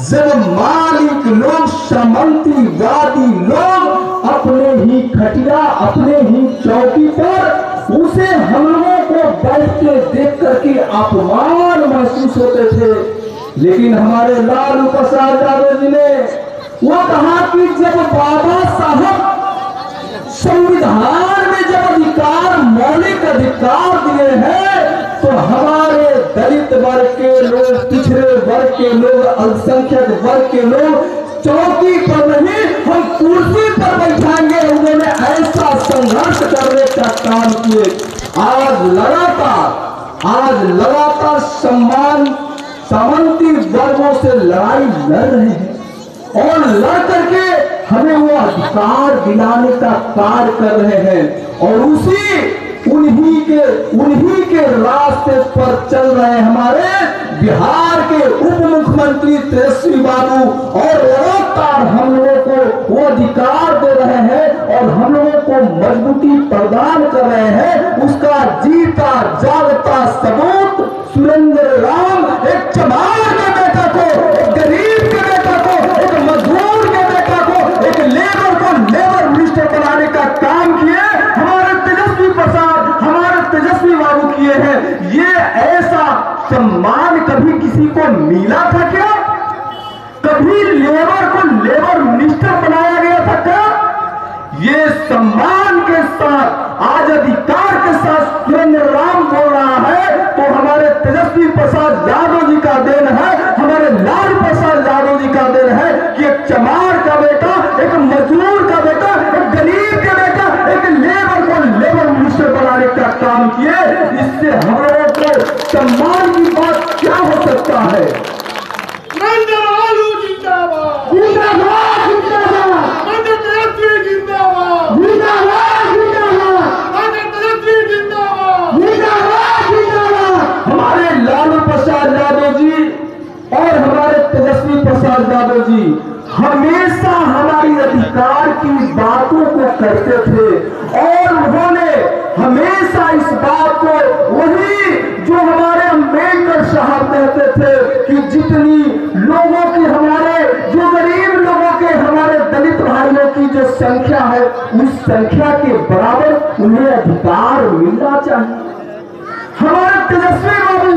जब मालिक लोग, सामंतीवादी लोग अपने ही खटिया, अपने ही चौकी पर उसे हम लोगों को बैठते देख करके अपमान महसूस होते थे। लेकिन हमारे लालू प्रसाद यादव जी ने वो कहा कि जब बाबा साहब संविधान में जब अधिकार, मौलिक अधिकार दिए हैं, तो हमारे दलित वर्ग के लोग, पिछड़े वर्ग के लोग, अल्पसंख्यक वर्ग के लोग चौकी पर नहीं, हम कुर्सी पर बैठाएंगे। उन्होंने ऐसा संघर्ष करने का काम किए। आज लगातार सामंती वर्गों से लड़ाई लड़ रहे हैं और लड़ करके हमें वो अधिकार दिलाने का कार्य कर रहे हैं। और उन्हीं के रास्ते पर चल रहे हमारे बिहार के उप मुख्यमंत्री तेजस्वी बाबू, और लगातार हम लोगों को वो अधिकार दे रहे हैं और हम लोगों को मजबूती प्रदान कर रहे हैं। उसका जीता जागता सबूत सुरेंद्र राम, एक चमार के बेटा को, एक गरीब के बेटा को, एक मजदूर के बेटा को, एक लेबर को लेबर मिनिस्टर बनाने का काम किए हमारे तेजस्वी प्रसाद, हमारे तेजस्वी बाबू किए हैं। ये ऐसा सम्मान कभी किसी को मिला था क्या? कभी लेबर को लेबर मिनिस्टर बनाया गया था क्या? ये सम्मान के साथ, आज अधिकार के साथ सुरेंद्र राम बोल रहा है, तो हमारे तेजस्वी प्रसाद यादव जी का देन है, हमारे लालू प्रसाद यादव जी का देन है कि एक चमार का बेटा, एक मजदूर का बेटा, एक गरीब का बेटा, एक लेबर को लेबर मिनिस्टर बनाने का काम किए। इससे हम लोगों को सम्मान की बात क्या हो सकता है? हमारे लालू प्रसाद यादव जी और हमारे तेजस्वी प्रसाद यादव जी हमेशा हमारी अधिकार की बातों को करते थे और उन्होंने हमेशा इस बात को, वही जो हमारे अम्बेडकर साहब कहते थे कि जितनी लोगों की, हमारे जो गरीब लोगों के, हमारे दलित भाइयों की जो संख्या है, उस संख्या के बराबर उन्हें अधिकार मिलना चाहिए। हमारे तेजस्वी बाबू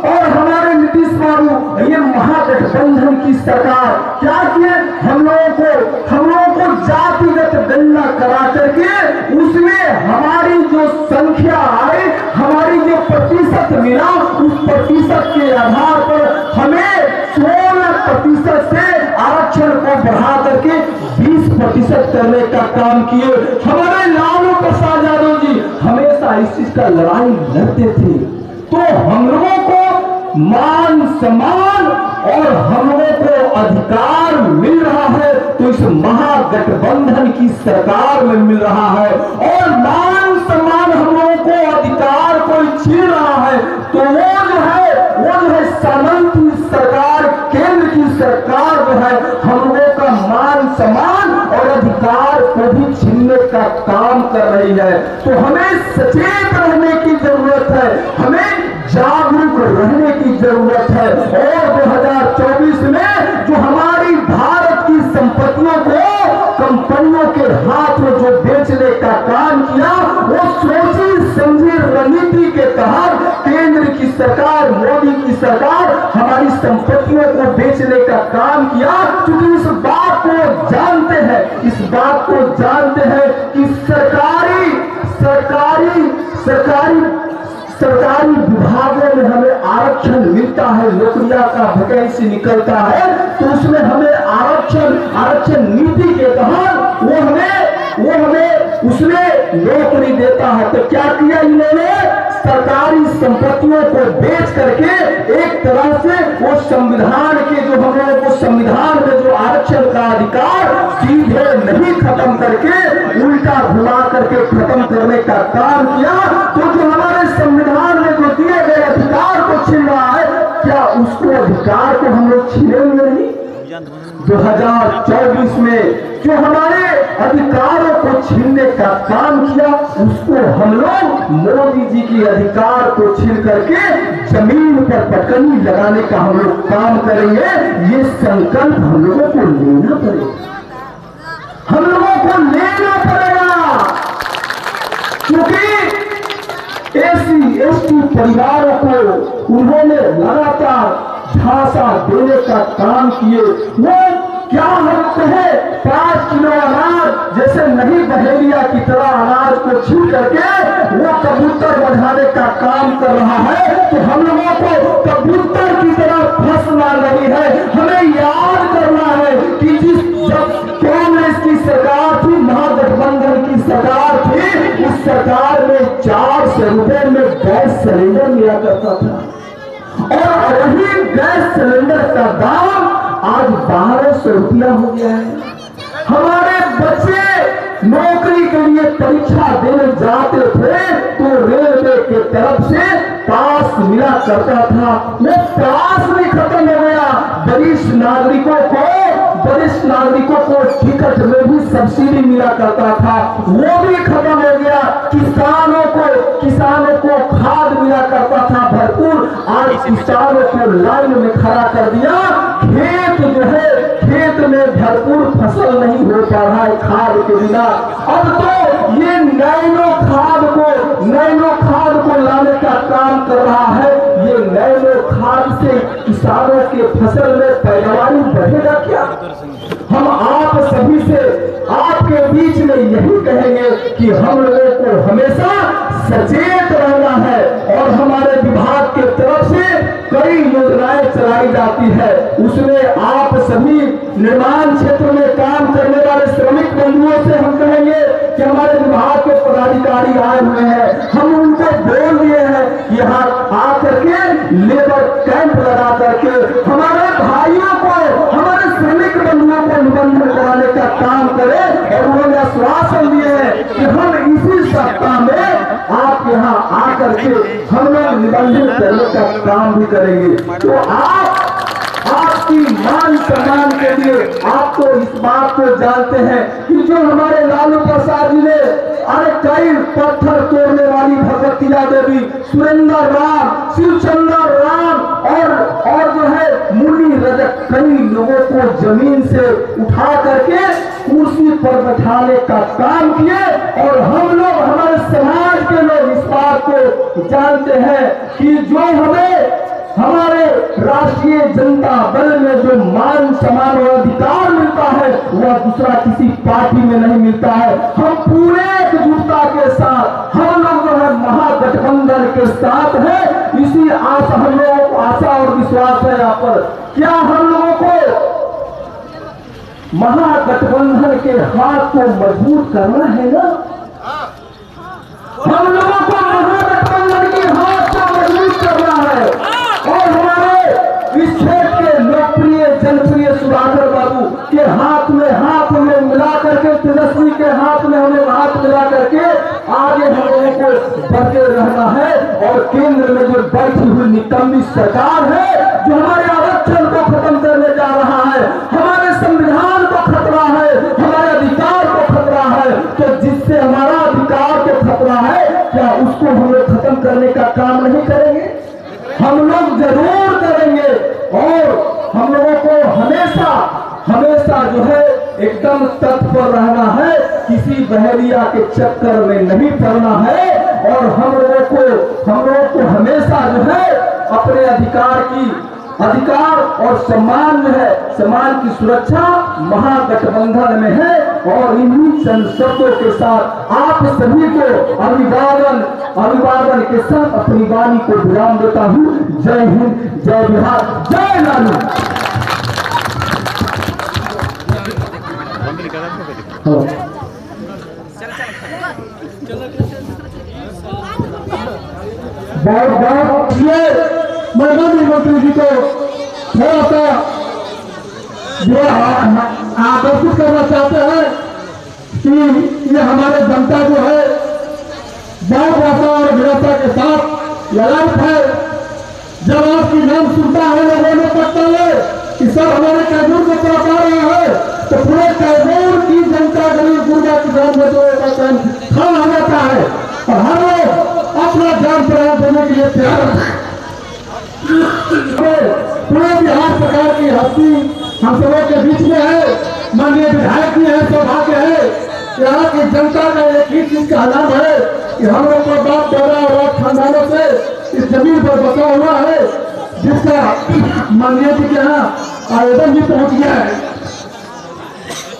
और हमारे नीतीश बाबू, ये महागठबंधन की सरकार क्या किए? हम लोगों को जातिगत गणना करा करके उसमें हमारी जो संख्या आई, हमारी जो प्रतिशत मिला, उस प्रतिशत के आधार पर हमें 16% से आरक्षण को बढ़ा करके 20% करने का काम किए। हमारे लालू प्रसाद यादव जी हमेशा इस चीज का लड़ाई लड़ते थे। तो हम लोगों को मान सम्मान और हम लोगों को अधिकार मिल रहा है, तो इस महागठबंधन की सरकार में मिल रहा है। और मान सम्मान हम लोगों को, अधिकार कोई छीन रहा है, तो वो जो है सामंती सरकार, केंद्र की सरकार जो है हम लोगों का मान सम्मान और अधिकार को भी छीनने का काम कर रही है। तो हमें सचेत रहने की जरूरत है, हमें जागरूक रहने की जरूरत है। और 2024 में जो हमारी भारत की संपत्तियों को कंपनियों के हाथ में जो बेचने का काम किया, वो सोची समझी रणनीति के तहत केंद्र की सरकार, मोदी की सरकार हमारी संपत्तियों को बेचने का काम किया। क्योंकि इस बात को जानते हैं कि सरकारी विभागों में हमें आरक्षण मिलता है, नौकरियां का वैकेंसी निकलता है, तो उसमें हमें आरक्षण नीति के तहत वो हमें उसमें नौकरी देता है। तो क्या किया इन्होंने? सरकारी संपत्तियों को बेच करके एक तरह से वो संविधान के, जो हम लोगों को संविधान में जो आरक्षण का अधिकार सीधे नहीं खत्म करके उल्टा घुमा करके खत्म करने का काम किया। तो जो हमारे संविधान में जो दिए गए अधिकार को छीन रहा है, क्या उसको अधिकार को हम लोग छीनेंगे नहीं? 2024 में जो हमारे अधिकारों को छीनने का काम किया, उसको हम लोग मोदी जी की अधिकार को छीन करके जमीन पर पटकनी लगाने का हम लोग काम करेंगे। ये संकल्प हम लोगों को लेना पड़ेगा, हम लोगों को लेना पड़ेगा, क्योंकि एससी एसटी परिवारों को उन्होंने लगातार झांसा देने का काम किए। वो क्या हम कहे 5 किलो अनाज जैसे नहीं बहेलिया की तरह अनाज को छीन करके वो कबूतर बढ़ाने का काम कर रहा है, तो हम लोगों को कबूतर की तरह फंसना नहीं है। हमें याद करना है कि जिस जब कांग्रेस की सरकार थी, महागठबंधन की सरकार थी, उस सरकार में 400 रुपए में गैस सिलेंडर मिला करता था, और वही गैस सिलेंडर का दाम आज 1200 रुपया हो गया है। हमारे बच्चे नौकरी के लिए परीक्षा देने जाते थे तो रेलवे के तरफ से पास मिला करता था, वो पास भी खत्म हो गया। वरिष्ठ नागरिकों को टिकट में भी सब्सिडी मिला करता था, वो भी खत्म हो गया। किसानों को खाद मिला करता था भरपूर, आज किसानों को लाइन में खड़ा कर दिया। खेत जो है, खेत में भरपूर फसल नहीं हो पा रहा है खाद के बिना। अब तो ये नैनो खाद को लाने का काम कर रहा है। ये नैनो खाद से किसानों के फसल में पैदावारी बढ़ेगा क्या? हम आप सभी से आपके बीच में यही कहेंगे कि हम लोगों को हमेशा सचेत रहना है, और हमारे विभाग के तरफ से कई योजनाएं चलाई जाती है। उसमें आप सभी निर्माण क्षेत्र में काम करने वाले श्रमिक बंधुओं से हम कहेंगे कि हमारे विभाग के पदाधिकारी आए हुए हैं, हम उनको बोल दिए हैं कि यहाँ आकर के लेबर कैंप लगा करके हमारे भाइयों को, हमारे श्रमिक बंधुओं को निबंधन कराने का काम करें। और उन्होंने आश्वासन दिए हैं कि हम इसी सप्ताह में आप यहाँ आकर के हम लोग निबंधन करने का काम भी करेंगे। तो आपकी मान सम्मान के लिए आप तो इस बात को जानते हैं कि जो हमारे लालू प्रसाद जी ने अरे कई पत्थर तोड़ने वाली भगवतिया देवी, सुरेंद्र राम, शिवचंद्र राम और जो है मुनि रजक, कई लोगों को जमीन से उठा करके कुर्सी पर बैठाने का काम किए। और हम लोग, हमारे समाज के लोग इस बात को जानते हैं कि जो हमें हमारे राष्ट्रीय जनता दल में जो मान सम्मान और अधिकार मिलता है वह दूसरा किसी पार्टी में नहीं मिलता है। हम पूरे एकजुटता के साथ हम लोग जो है महागठबंधन के साथ है। इसी आशा, हम लोगों को आशा और विश्वास है यहाँ पर, क्या हम लोगों को महागठबंधन के हाथ को मजबूत करना है ना? हम लोगों को महागठबंधन के हाथ को मजबूत करना है। और हमारे इस क्षेत्र के लोकप्रिय जनप्रिय सुधाकर बाबू के हाथ में मिला करके, तेजस्वी के हाथ में हमें हाथ मिला करके आगे हम लोगों को बढ़ते रहना है। और केंद्र में जो बैठी हुई निकम्मी सरकार है, जो हमारे आरक्षण को खत्म करने जा रहा है, हमारे संविधान को खतरा है, हमारे अधिकार को खतरा है, तो जिससे हमारा अधिकार को खतरा है, क्या उसको हम लोग खत्म करने का काम नहीं करेंगे? हम लोग जरूर करेंगे। और हम लोगों को हमेशा जो है एकदम तत्पर रहना है, किसी बहेलिया के चक्कर में नहीं पड़ना है। और हम लोगों को हमेशा जो है अपने अधिकार और सम्मान जो है, सम्मान की सुरक्षा महागठबंधन में है। और इन्हीं चंद शब्दों के साथ आप सभी को अभिवादन के साथ अपनी वाणी को विराम देता हूँ। जय हिंद, जय बिहार, जय लालू। बहुत ये माननीय मंत्री जी को थोड़ा सा आकर्षित करना चाहते हैं कि ये हमारे जनता जो है बहुत आशा और निराशा के साथ ललायत है। जब आपकी नाम सुनता है लोगों में पता है कि सर हमारे कैमूर को तरफ आ रहा है, तो पूरे कैमूर की जनता गरीब गुर्गा किसान मजदूरों का काम खड़ा हो जाता है। और हर लोग अपना जान प्राण देने के लिए तैयार हैं। पूरे बिहार सरकार की हस्ती हम सबों के बीच में है। माननीय विधायक भी है, सौभाग्य है। यहाँ की जनता का एक ही चीज का नाम है कि हम लोग का बाप दादा और खानदानों से इस जमीन पर बसा हुआ है, जिसका माननीय जी के यहाँ आवेदन भी पहुंच गया है।